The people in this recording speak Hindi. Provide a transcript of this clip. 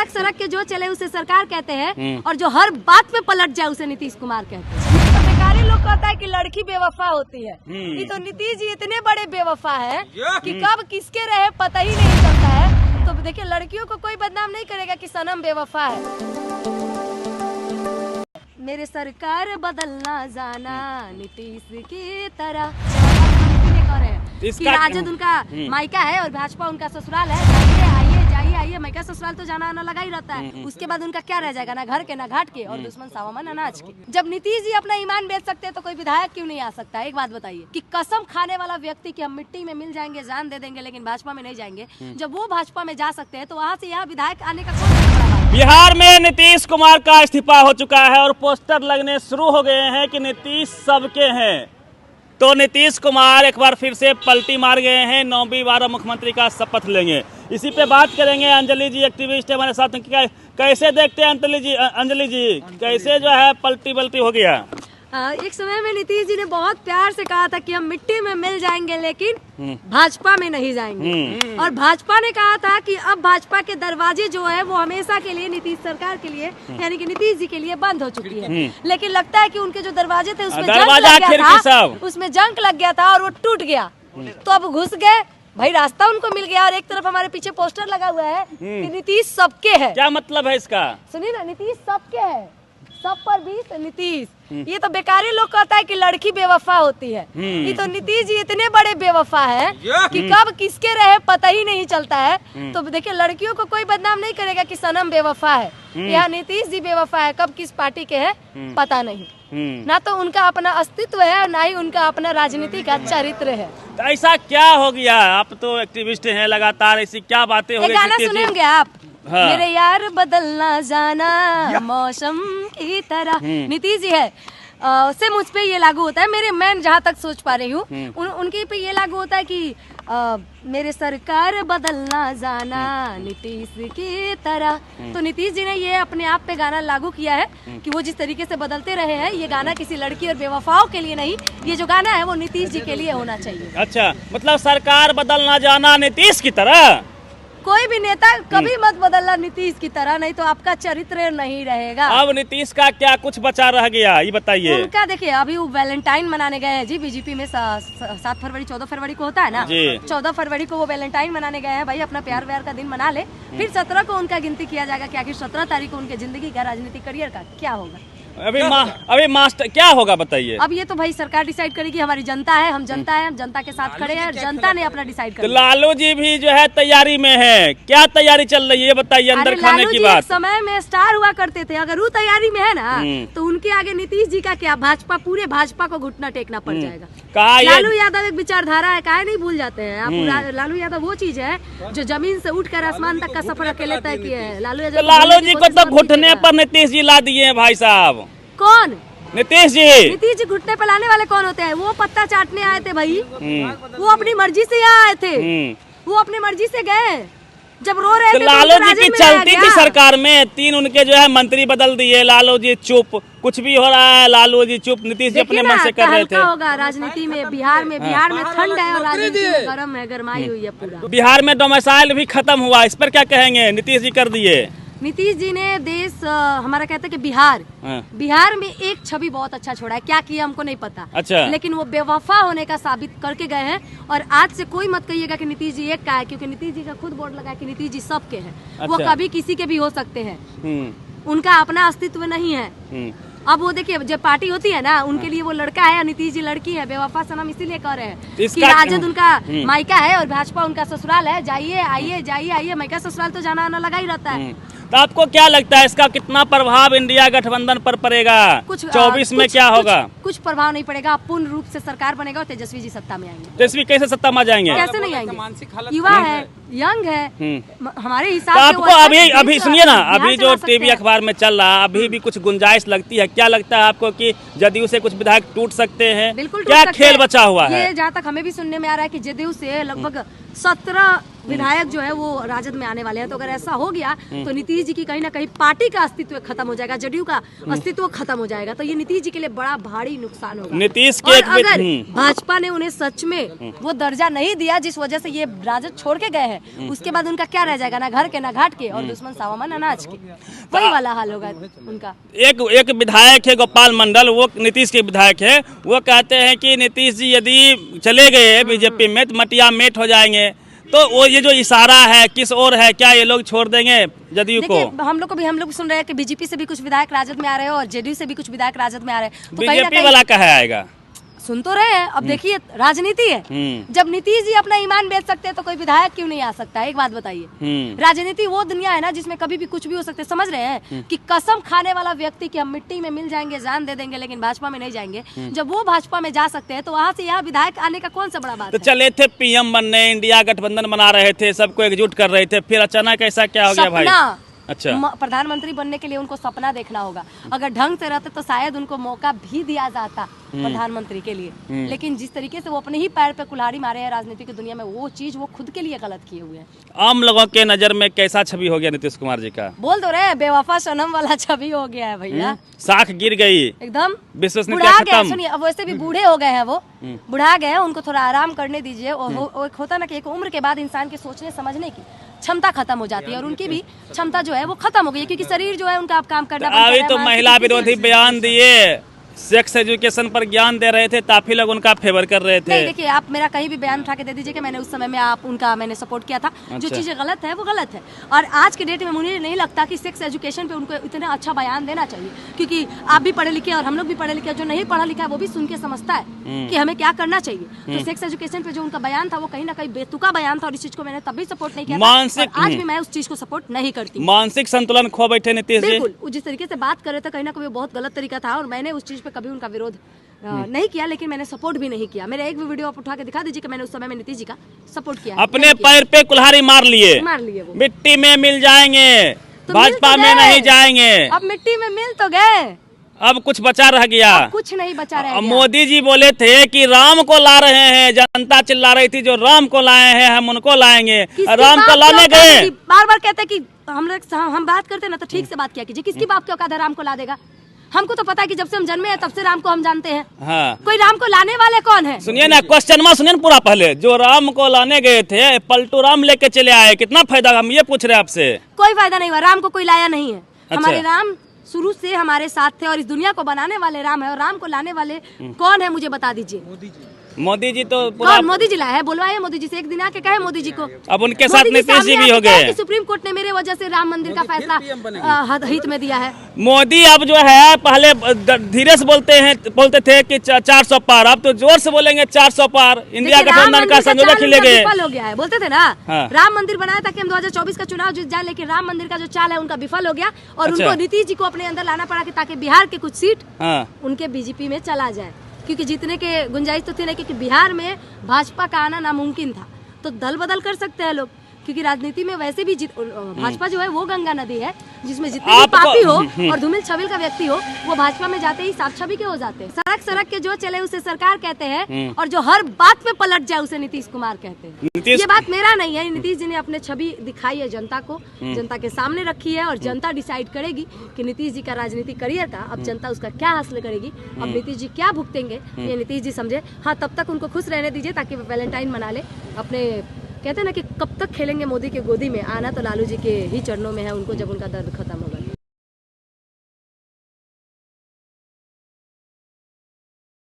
सड़क सड़क के जो चले उसे सरकार कहते हैं, और जो हर बात पे पलट जाए उसे नीतीश कुमार कहते हैं। तो बेकारी लोग कहता है कि लड़की बेवफा होती है, ये तो नीतीश जी इतने बड़े बेवफा है कि कब किसके रहे पता ही नहीं चलता है। तो देखिए, लड़कियों को कोई बदनाम नहीं करेगा कि सनम बेवफा है। मेरे सरकार बदलना जाना नीतीश की तरह कि राजद उनका मायका है और भाजपा उनका ससुराल है। जाइए आइए, मायका ससुराल तो जाना आना लगा ही रहता है। उसके बाद उनका क्या रह जाएगा, ना घर के ना घाट के, और दुश्मन सावामन अनाज के। जब नीतीश जी अपना ईमान बेच सकते हैं तो कोई विधायक क्यों नहीं आ सकता? एक बात बताइए कि कसम खाने वाला व्यक्ति कि हम मिट्टी में मिल जाएंगे, जान दे देंगे, लेकिन भाजपा में नहीं जाएंगे, जब वो भाजपा में जा सकते हैं तो वहाँ से यहाँ विधायक आने का कौन? बिहार में नीतीश कुमार का इस्तीफा हो चुका है और पोस्टर लगने शुरू हो गए हैं कि नीतीश सबके हैं। तो नीतीश कुमार एक बार फिर से पलटी मार गए हैं, 9वीं बार मुख्यमंत्री का शपथ लेंगे। इसी पे बात करेंगे। अंजलि जी एक्टिविस्ट है हमारे साथ। कैसे देखते हैं अंजलि जी कैसे जो है पलटी बल्टी हो गया? एक समय में नीतीश जी ने बहुत प्यार से कहा था कि हम मिट्टी में मिल जाएंगे लेकिन भाजपा में नहीं जाएंगे, और भाजपा ने कहा था कि अब भाजपा के दरवाजे जो है वो हमेशा के लिए नीतीश सरकार के लिए यानी कि नीतीश जी के लिए बंद हो चुकी है। लेकिन लगता है कि उनके जो दरवाजे थे उसमें जंग लग गया था और वो टूट गया। तो अब घुस गए भाई, रास्ता उनको मिल गया। और एक तरफ हमारे पीछे पोस्टर लगा हुआ है कि नीतीश सबके है। क्या मतलब है इसका? सुनिए ना, नीतीश सबके है, सब पर 20 नीतीश। ये तो बेकारी लोग कहता है कि लड़की बेवफा होती है, ये तो नीतीश जी इतने बड़े बेवफा है कि कब किसके रहे पता ही नहीं चलता है। तो देखिए, लड़कियों को कोई बदनाम नहीं करेगा कि सनम बेवफा है, यहाँ नीतीश जी बेवफा है। कब किस पार्टी के है पता नहीं, ना तो उनका अपना अस्तित्व है और ना ही उनका अपना राजनीति का चरित्र है। तो ऐसा क्या हो गया? आप तो एक्टिविस्ट हैं, लगातार ऐसी क्या बातें हो गई? गाना सुनेंगे आप? हाँ। मेरे यार बदलना जाना मौसम की तरह, नीतीश जी है से मुझ पे ये लागू होता है। मैं जहाँ तक सोच पा रही हूँ उनके पे ये लागू होता है कि मेरे सरकार बदलना जाना नीतीश की तरह। तो नीतीश जी ने ये अपने आप पे गाना लागू किया है कि वो जिस तरीके से बदलते रहे हैं, ये गाना किसी लड़की और बेवफाओं के लिए नहीं, ये जो गाना है वो नीतीश जी के लिए होना चाहिए। अच्छा, मतलब सरकार बदलना जाना नीतीश की तरह। कोई भी नेता कभी मत बदलना नीतीश की तरह, नहीं तो आपका चरित्र नहीं रहेगा। अब नीतीश का क्या कुछ बचा रह गया, ये बताइए। उनका देखिए, अभी वो वैलेंटाइन मनाने गए हैं जी, बीजेपी में 7 फरवरी 14 फरवरी को होता है ना, 14 फरवरी को वो वैलेंटाइन मनाने गए हैं। भाई अपना प्यार व्यार का दिन मना ले, फिर 17 को उनका गिनती किया जाएगा कि आखिर 17 तारीख को उनके जिंदगी का राजनीतिक करियर का क्या होगा। अभी मास्टर क्या होगा बताइए? अब ये तो भाई सरकार डिसाइड करेगी। हमारी जनता है, हम जनता है, हम जनता के साथ खड़े हैं और जनता ने अपना डिसाइड कर। लालू जी भी जो है तैयारी में है, क्या तैयारी चल रही है बताइए? अंदर खाने की बात। समय में स्टार हुआ करते थे, अगर वो तैयारी में है ना तो उनके आगे नीतीश जी का क्या, भाजपा पूरे भाजपा को घुटना टेकना पड़ जाएगा। लालू यादव एक विचारधारा है, काहे नहीं भूल जाते हैं आप? लालू यादव वो चीज है जो जमीन से उठकर आसमान तक का सफर अकेले तय किए हैं। लालू जी को तो घुटने पर नीतीश जी ला दिए हैं भाई साहब। कौन? नीतीश जी। नीतीश जी घुटने पर लाने वाले कौन होते हैं? वो पत्ता चाटने आए थे भाई, वो अपनी मर्जी से यहाँ आए थे, वो अपनी मर्जी से गए। जब रो रहे थे तो लालू जी की चलती थी सरकार में, 3 उनके जो है मंत्री बदल दिए। लालू जी चुप, कुछ भी हो रहा है लालू जी चुप, नीतीश जी अपने मन से कर रहे थे। होगा राजनीति में, बिहार में ठंड है और राजनीति में गर्म है, गरमाई हुई है पूरा। बिहार में डोमिसाइल भी खत्म हुआ, इस पर क्या कहेंगे? नीतीश जी कर दिए। नीतीश जी ने देश हमारा कहते हैं कि बिहार में एक छवि बहुत अच्छा छोड़ा है। क्या किया हमको नहीं पता। अच्छा। लेकिन वो बेवफा होने का साबित करके गए हैं। और आज से कोई मत कहिएगा कि नीतीश जी एक का है, क्योंकि नीतीश जी का खुद बोर्ड लगा कि नीतीश जी सबके हैं। अच्छा। वो कभी किसी के भी हो सकते हैं, उनका अपना अस्तित्व नहीं है। अब वो देखिए, जब पार्टी होती है ना, उनके लिए वो लड़का है और नीतीश जी लड़की है। बेवफा सनम इसीलिए कह रहे हैं कि राजद उनका मायका है और भाजपा उनका ससुराल है। जाइए आइए, मायका ससुराल तो जाना आना लगा ही रहता है। तो आपको क्या लगता है इसका कितना प्रभाव इंडिया गठबंधन पर पड़ेगा? 24 में क्या होगा? कुछ प्रभाव नहीं पड़ेगा। पूर्ण रूप से सरकार बनेगा और तेजस्वी जी सत्ता में आएंगे। तेजस्वी कैसे सत्ता में जाएंगे? कैसे नहीं आएंगे? युवा है, यंग है, हमारे हिसाब से। आपको अभी सुनिए ना, अभी जो टीवी अखबार में चल रहा है, अभी भी कुछ गुंजाइश लगती है? क्या लगता है आपको कि जदयू से कुछ विधायक टूट सकते हैं? बिल्कुल। क्या खेल बचा हुआ है? जहाँ तक हमें भी सुनने में आ रहा है कि जदयू से लगभग 17 विधायक जो है वो राजद में आने वाले हैं। तो अगर ऐसा हो गया तो नीतीश जी की कहीं ना कहीं पार्टी का अस्तित्व खत्म हो जाएगा, जदयू का अस्तित्व खत्म हो जाएगा। तो ये नीतीश जी के लिए बड़ा भारी नुकसान होगा। नीतीश और के अगर भाजपा ने उन्हें सच में वो दर्जा नहीं दिया जिस वजह से ये राजद छोड़ के गए हैं, उसके बाद उनका क्या रह जाएगा? ना घर के, ना घाट के, और दुश्मन सावामन अनाज के। वही वाला हाल होगा उनका। एक विधायक है गोपाल मंडल, वो नीतीश के विधायक है, वो कहते हैं कि नीतीश जी यदि चले गए बीजेपी में तो मटिया मेट हो जाएंगे। तो वो ये जो इशारा है किस ओर है, क्या ये लोग छोड़ देंगे जदयू को? हम लोग सुन रहे हैं कि बीजेपी से भी कुछ विधायक राजद में आ रहे हैं और जेडीयू से भी कुछ विधायक राजद में आ रहे हैं। तो बीजेपी वाला कहाँ आएगा? सुन तो रहे हैं। अब देखिए राजनीति है, जब नीतीश जी अपना ईमान बेच सकते हैं तो कोई विधायक क्यों नहीं आ सकता है? एक बात बताइए, राजनीति वो दुनिया है ना जिसमें कभी भी कुछ भी हो सकता है। समझ रहे हैं कि कसम खाने वाला व्यक्ति कि हम मिट्टी में मिल जाएंगे, जान दे देंगे, लेकिन भाजपा में नहीं जाएंगे, जब वो भाजपा में जा सकते हैं तो वहाँ से यहाँ विधायक आने का कौन सा बड़ा बात तो है? चले थे पीएम बनने, इंडिया गठबंधन बना रहे थे, सबको एकजुट कर रहे थे, फिर अचानक ऐसा क्या हो गया भाई? अच्छा, प्रधानमंत्री बनने के लिए उनको सपना देखना होगा। अगर ढंग से रहते तो शायद उनको मौका भी दिया जाता प्रधानमंत्री के लिए, लेकिन जिस तरीके से वो अपने ही पैर पे कुल्हाड़ी मारे हैं राजनीति की दुनिया में, वो चीज वो खुद के लिए गलत किए हुए हैं। आम लोगों के नजर में कैसा छवि हो गया नीतीश कुमार जी का? बोल दो रहे बेवफा सनम वाला छवि हो गया है भैया। साख गिर गई एकदम, विश्वसनीयता खत्म। सुनिए, अब वैसे भी बूढ़े हो गए हैं, वो बुढ़ा गए हैं, उनको थोड़ा आराम करने दीजिए। और होता ना कि एक उम्र के बाद इंसान के सोचने समझने की क्षमता खत्म हो जाती है, और उनकी भी क्षमता जो है वो खत्म हो गई है, क्योंकि शरीर जो है उनका अब काम करना। अभी तो महिला विरोधी बयान दिए, सेक्स एजुकेशन पर ज्ञान दे रहे थे, काफी लोग उनका फेवर कर रहे थे। नहीं, देखिए आप मेरा कहीं भी बयान उठा के दे दीजिए कि मैंने उस समय में आप उनका मैंने सपोर्ट किया था। अच्छा। जो चीजें गलत है वो गलत है, और आज के डेट में मुझे नहीं लगता कि सेक्स एजुकेशन पे उनको इतना अच्छा बयान देना चाहिए, क्योंकि आप भी पढ़े लिखे और हम लोग भी पढ़े लिखे, जो नहीं पढ़ा लिखा है वो भी सुन के समझता है कि हमें क्या करना चाहिए। तो सेक्स एजुकेशन पे जो उनका बयान था वो कहीं ना कहीं बेतुका बयान था, और इस चीज को मैंने तभी सपोर्ट नहीं किया। मानसिक, आज भी मैं उस चीज को सपोर्ट नहीं करती। मानसिक संतुलन खो बैठे नीतीश जी। बिल्कुल, जिस तरीके से बात कर रहे थे कहीं ना कहीं बहुत गलत तरीका था, और मैंने उस चीज पे कभी उनका विरोध नहीं किया, लेकिन मैंने सपोर्ट भी नहीं किया। मेरा एक भी वीडियो आप उठा के दिखा दीजिए कि मैंने उस समय में नीतीश जी का सपोर्ट किया। अपने पैर पे कुल्हाड़ी मार लिए वो मिट्टी में मिल जाएंगे, तो भाजपा में नहीं जाएंगे। अब मिट्टी में मिल तो गए, अब कुछ बचा रह गया? कुछ नहीं बचा रह गया। मोदी जी बोले थे कि राम को ला रहे हैं, जनता चिल्ला रही थी जो राम को लाए हैं हम उनको लाएंगे, राम को लाने गए। बार बार कहते कि हम बात करते ना तो ठीक से बात किया कीजिए। किसकी बाप की औकात है राम को ला देगा? हमको तो पता है कि जब से हम जन्मे हैं तब से राम को हम जानते हैं। हाँ। कोई राम को लाने वाले कौन है? सुनिए ना, क्वेश्चन सुनिए ना पूरा। पहले जो राम को लाने गए थे पलटू राम लेके चले आए, कितना फायदा? हम ये पूछ रहे हैं आपसे। कोई फायदा नहीं हुआ, राम को कोई लाया नहीं है। अच्छा। हमारे राम शुरू से हमारे साथ थे, और इस दुनिया को बनाने वाले राम है, और राम को लाने वाले कौन है मुझे बता दीजिए। मोदी जी तो मोदी जी लाए हैं, बुलवाए मोदी जी से, एक दिन आके कहे मोदी जी को। अब उनके साथ नीतीश जी भी हो गए। सुप्रीम कोर्ट ने मेरे वजह से राम मंदिर का फैसला हित में दिया है। मोदी अब जो है पहले धीरे से बोलते थे कि 400 पार, अब तो जोर से बोलेंगे 400 पार। इंडिया गठबंधन का संयोजक ही ले गए। विफल हो गया है, बोलते थे ना। हाँ। राम मंदिर बनाया ताकि हम 2024 का चुनाव जीत जाए, लेकिन राम मंदिर का जो चाल है उनका विफल हो गया, और उनको नीतीश जी को अपने अंदर लाना पड़ा ताकि बिहार के कुछ सीट उनके बीजेपी में चला जाए, क्योंकि जीतने के गुंजाइश तो थी नहीं, क्योंकि बिहार में भाजपा का आना नामुमकिन था। तो दल बदल कर सकते हैं लोग, क्योंकि राजनीति में वैसे भी भाजपा जो है वो गंगा नदी है जिसमें जितने भी पापी हो और धूमिल छबिल का व्यक्ति हो वो भाजपा में जाते ही साफ छवि के हो जाते हैं। सड़क के जो चले उसे सरकार कहते हैं, और जो हर बात पे पलट जाए उसे नीतीश कुमार कहते हैं। ये बात मेरा नहीं है, नीतीश जी ने अपने छवि दिखाई है जनता को, जनता के सामने रखी है, और जनता डिसाइड करेगी कि नीतीश जी का राजनीतिक करियर था, अब जनता उसका क्या हासिल करेगी, अब नीतीश जी क्या भुगतेंगे ये नीतीश जी समझे। हाँ, तब तक उनको खुश रहने दीजिए ताकि वो वैलेंटाइन मना ले। अपने कहते हैं ना कि कब तक खेलेंगे मोदी के गोदी में, आना तो लालू जी के ही चरणों में है, उनको जब उनका दर्द खत्म हो।